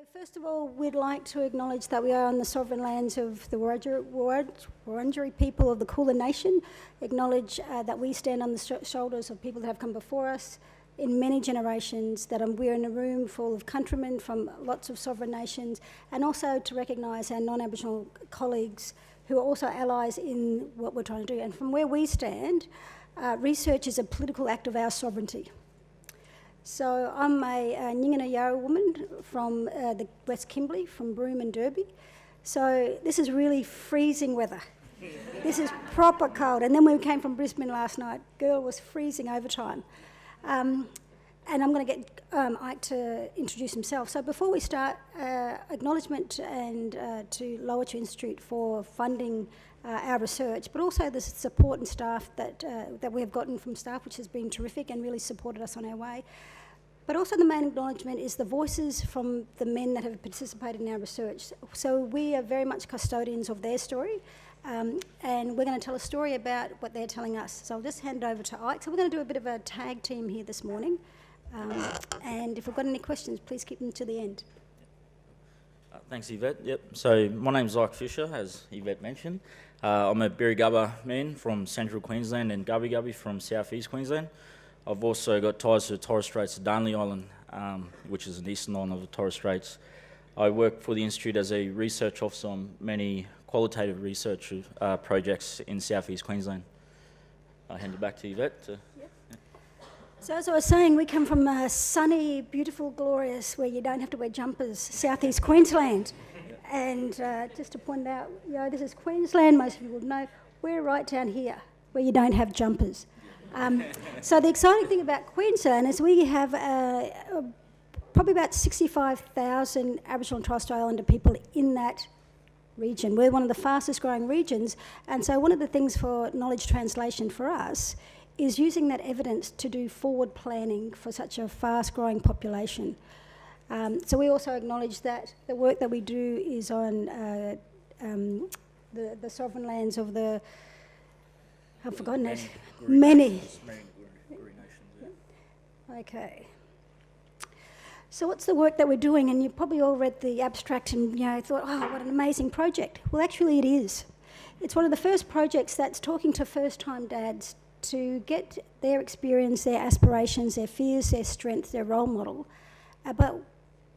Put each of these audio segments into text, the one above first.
First of all, we'd like to acknowledge that we are on the sovereign lands of the Wurundjeri people of the Kulin Nation, acknowledge that we stand on the shoulders of people that have come before us in many generations, that we're in a room full of countrymen from lots of sovereign nations, and also to recognise our non-Aboriginal colleagues who are also allies in what we're trying to do. And from where we stand, research is a political act of our sovereignty. So I'm a Nyingana Yarra woman from the West Kimberley, from Broome and Derby. So this is really freezing weather. This is proper cold. And then when we came from Brisbane last night, girl was freezing overtime. And I'm going to get Ike to introduce himself. So before we start, acknowledgement and to Lowitja Institute for funding our research, but also the support and staff that we have gotten from staff, which has been terrific and really supported us on our way. But also the main acknowledgement is the voices from the men that have participated in our research. So we are very much custodians of their story, and we're going to tell a story about what they're telling us. So I'll just hand it over to Ike. So we're going to do a bit of a tag team here this morning, and if we've got any questions, please keep them to the end. Thanks, Yvette. Yep. So my name's Ike Fisher, as Yvette mentioned. I'm a Birri-Gubba man from Central Queensland and Gubbi Gubbi from South East Queensland. I've also got ties to the Torres Straits of Darnley Island, which is an eastern island of the Torres Straits. I work for the Institute as a research officer on many qualitative research projects in South East Queensland. I'll hand it back to Yvette. Yep. So as I was saying, we come from sunny, beautiful, glorious, where you don't have to wear jumpers, South East Queensland. And just to point out, this is Queensland, most of you will know. We're right down here, where you don't have jumpers. So the exciting thing about Queensland is we have probably about 65,000 Aboriginal and Torres Strait Islander people in that region. We're one of the fastest growing regions, and so one of the things for knowledge translation for us is using that evidence to do forward planning for such a fast growing population. So we also acknowledge that the work that we do is on the sovereign lands of the, I've forgotten it, many. Okay. So what's the work that we're doing? And you probably all read the abstract and thought, oh, what an amazing project. Well, actually it is. It's one of the first projects that's talking to first-time dads to get their experience, their aspirations, their fears, their strengths, their role model, about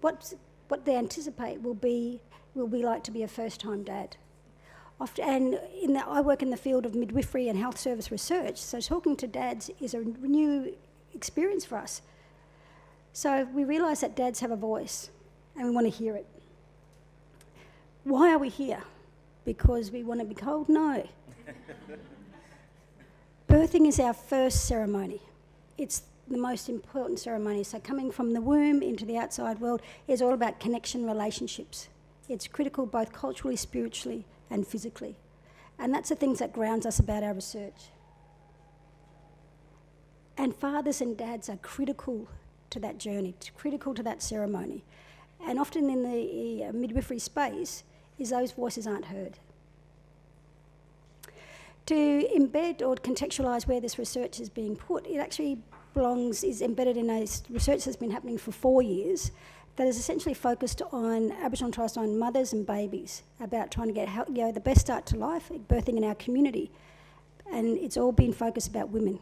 what they anticipate will be like to be a first-time dad. And I work in the field of midwifery and health service research, so talking to dads is a new experience for us. So we realise that dads have a voice and we want to hear it. Why are we here? Because we want to be told? No. Birthing is our first ceremony. It's the most important ceremony. So coming from the womb into the outside world is all about connection relationships. It's critical both culturally, spiritually, and physically. And that's the things that grounds us about our research. And fathers and dads are critical to that journey, critical to that ceremony. And often in the midwifery space is those voices aren't heard. To embed or contextualise where this research is being put, it actually is embedded in a research that's been happening for 4 years that is essentially focused on Aboriginal and Torres Strait Islander mothers and babies, about trying to get the best start to life, birthing in our community. And it's all been focused about women.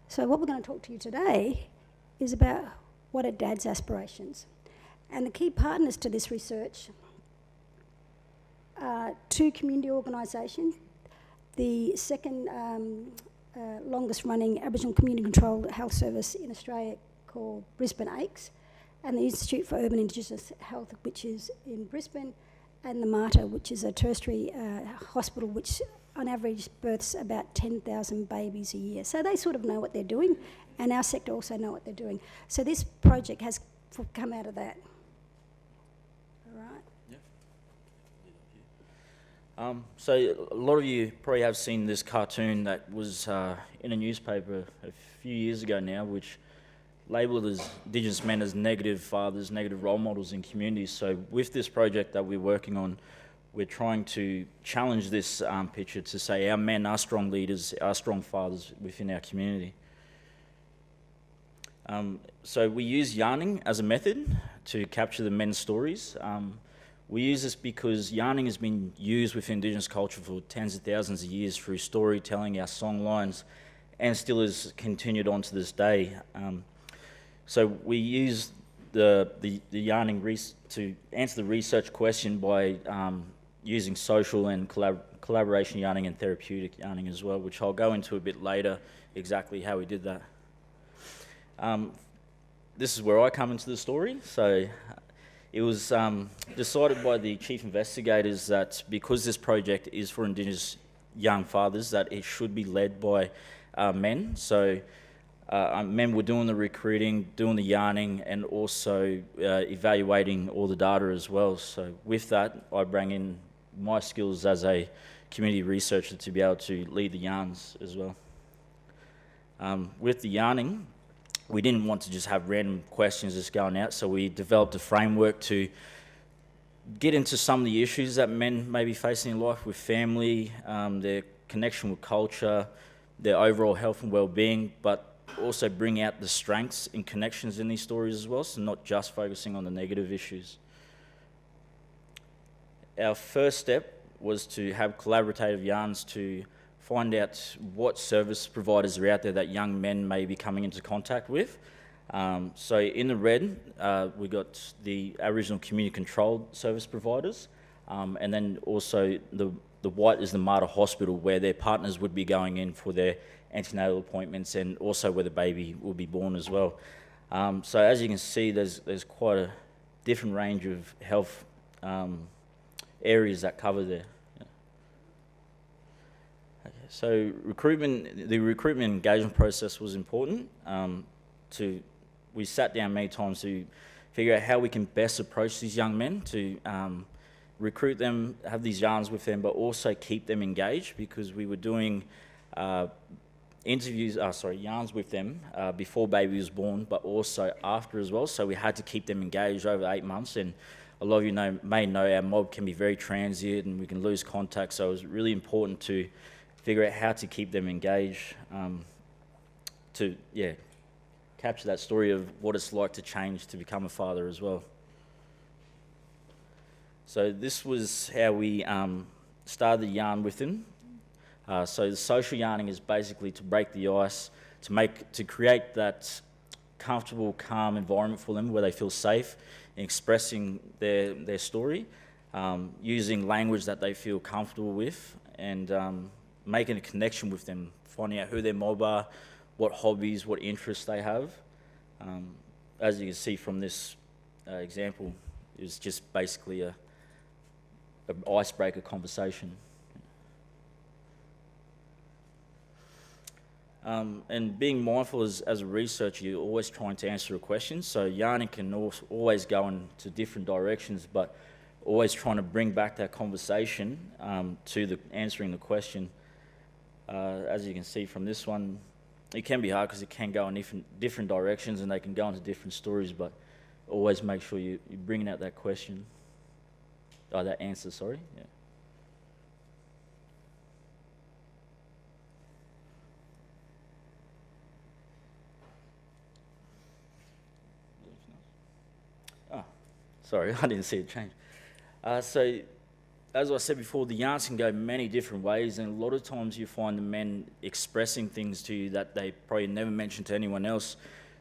So what we're going to talk to you today is about what are dads' aspirations. And the key partners to this research are 2 community organisations, the second longest running Aboriginal community controlled health service in Australia called Brisbane AICS, and the Institute for Urban Indigenous Health, which is in Brisbane, and the Mater, which is a tertiary hospital which on average births about 10,000 babies a year. So they sort of know what they're doing, and our sector also know what they're doing. So this project has come out of that. All right? Yeah. So a lot of you probably have seen this cartoon that was in a newspaper a few years ago now, which labelled as Indigenous men as negative fathers, negative role models in communities. So with this project that we're working on, we're trying to challenge this picture to say our men are strong leaders, are strong fathers within our community. So we use yarning as a method to capture the men's stories. We use this because yarning has been used with Indigenous culture for tens of thousands of years through storytelling, our song lines, and still is continued on to this day. So we use the yarning to answer the research question by using social and collaboration yarning and therapeutic yarning as well, which I'll go into a bit later, exactly how we did that. This is where I come into the story. So it was decided by the chief investigators that because this project is for Indigenous young fathers, that it should be led by men. So men were doing the recruiting, doing the yarning, and also evaluating all the data as well. So with that, I bring in my skills as a community researcher to be able to lead the yarns as well. With the yarning, we didn't want to just have random questions just going out, so we developed a framework to get into some of the issues that men may be facing in life with family, their connection with culture, their overall health and well-being, but also bring out the strengths and connections in these stories as well, so not just focusing on the negative issues. Our first step was to have collaborative yarns to find out what service providers are out there that young men may be coming into contact with. So in the red, we got the Aboriginal community controlled service providers, and then also the white is the Mater Hospital, where their partners would be going in for their antenatal appointments and also where the baby will be born as well. So as you can see, there's quite a different range of health areas that cover there. So the recruitment engagement process was important. We sat down many times to figure out how we can best approach these young men to recruit them, have these yarns with them, but also keep them engaged, because we were doing yarns with them before baby was born, but also after as well. So we had to keep them engaged over 8 months, and a lot of you may know our mob can be very transient and we can lose contact. So it was really important to figure out how to keep them engaged, to capture that story of what it's like to change to become a father as well. So this was how we started the yarn with them. So the social yarning is basically to break the ice, to create that comfortable, calm environment for them where they feel safe in expressing their story, using language that they feel comfortable with, and making a connection with them, finding out who their mob are, what hobbies, what interests they have. As you can see from this example, it was just basically an icebreaker conversation. And being mindful as a researcher, you're always trying to answer a question. So yarning can always go into different directions, but always trying to bring back that conversation to answering the question. As you can see from this one, it can be hard because it can go in different directions and they can go into different stories, but always make sure you're bringing out that question, that answer, sorry. Yeah. Oh, sorry, I didn't see it change. So, as I said before, the yarns can go many different ways, and a lot of times you find the men expressing things to you that they probably never mentioned to anyone else.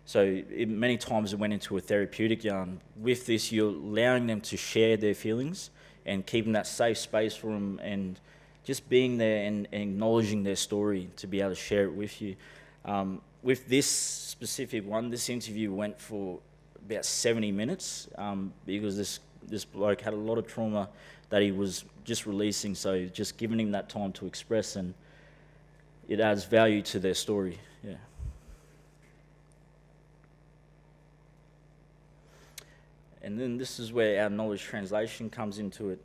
So many times it went into a therapeutic yarn. With this, you're allowing them to share their feelings and keeping that safe space for them, and just being there and acknowledging their story to be able to share it with you. With this specific one, this interview went for about 70 minutes because this bloke had a lot of trauma that he was just releasing, so just giving him that time to express, and it adds value to their story. Yeah. And then this is where our knowledge translation comes into it.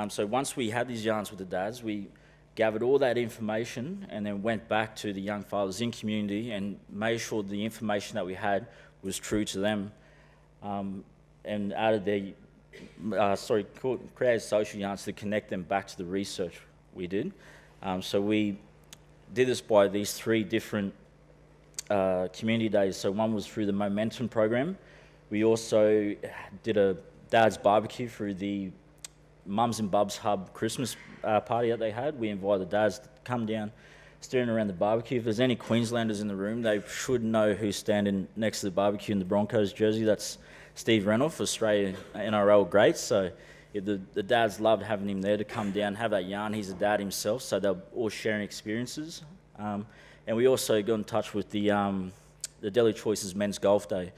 So once we had these yarns with the dads, we gathered all that information and then went back to the young fathers in community and made sure the information that we had was true to them, and added their created social yarns to connect them back to the research we did. So we did this by these 3 different community days. So one was through the Momentum program. We also did a dad's barbecue through the Mums and Bubs Hub Christmas party that they had. We invited the dads to come down, steering around the barbecue. If there's any Queenslanders in the room, they should know who's standing next to the barbecue in the Broncos jersey. That's Steve Renouf, Australian NRL great. So yeah, the dads loved having him there to come down, have that yarn. He's a dad himself, so they're all sharing experiences. And we also got in touch with the Daily Choices Men's Golf Day.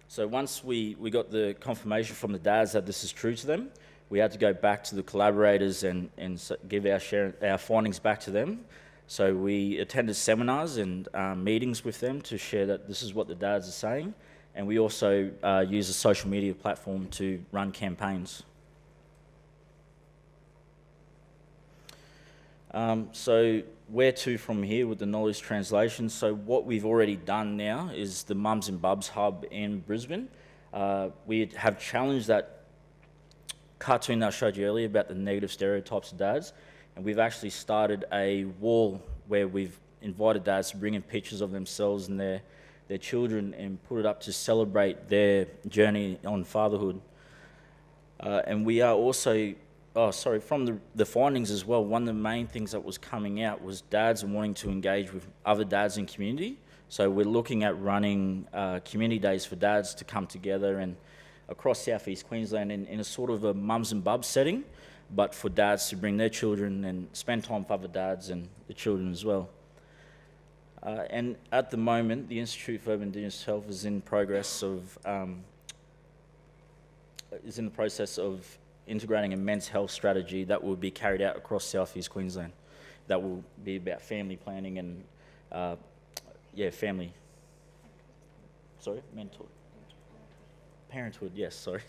So once we got the confirmation from the dads that this is true to them, we had to go back to the collaborators and give our findings back to them. So we attended seminars and meetings with them to share that this is what the dads are saying. And we also use a social media platform to run campaigns. So where to from here with the knowledge translation? So what we've already done now is the Mums and Bubs Hub in Brisbane. We have challenged that cartoon that I showed you earlier about the negative stereotypes of dads, and we've actually started a wall where we've invited dads to bring in pictures of themselves and their children and put it up to celebrate their journey on fatherhood. And we are also, from the findings as well, one of the main things that was coming out was dads wanting to engage with other dads in community. So we're looking at running community days for dads to come together and across southeast Queensland in a sort of a mums and bubs setting, but for dads to bring their children and spend time with other dads and the children as well. And at the moment, the Institute for Urban Indigenous Health is in the process of integrating a men's health strategy that will be carried out across southeast Queensland. That will be about family planning and family. Sorry, mental. Parenthood, yes, sorry.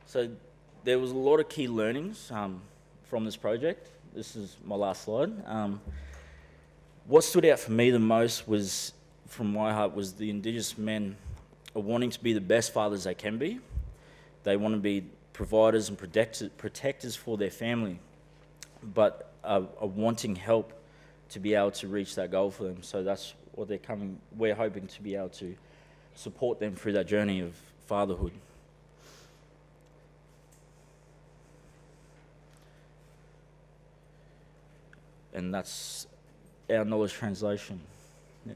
So there was a lot of key learnings from this project. This is my last slide. What stood out for me the most was, from my heart, was the Indigenous men are wanting to be the best fathers they can be. They want to be providers and protectors for their family, but are wanting help to be able to reach that goal for them. So that's what we're hoping to be able to support them through that journey of fatherhood. And that's our knowledge translation. Yeah.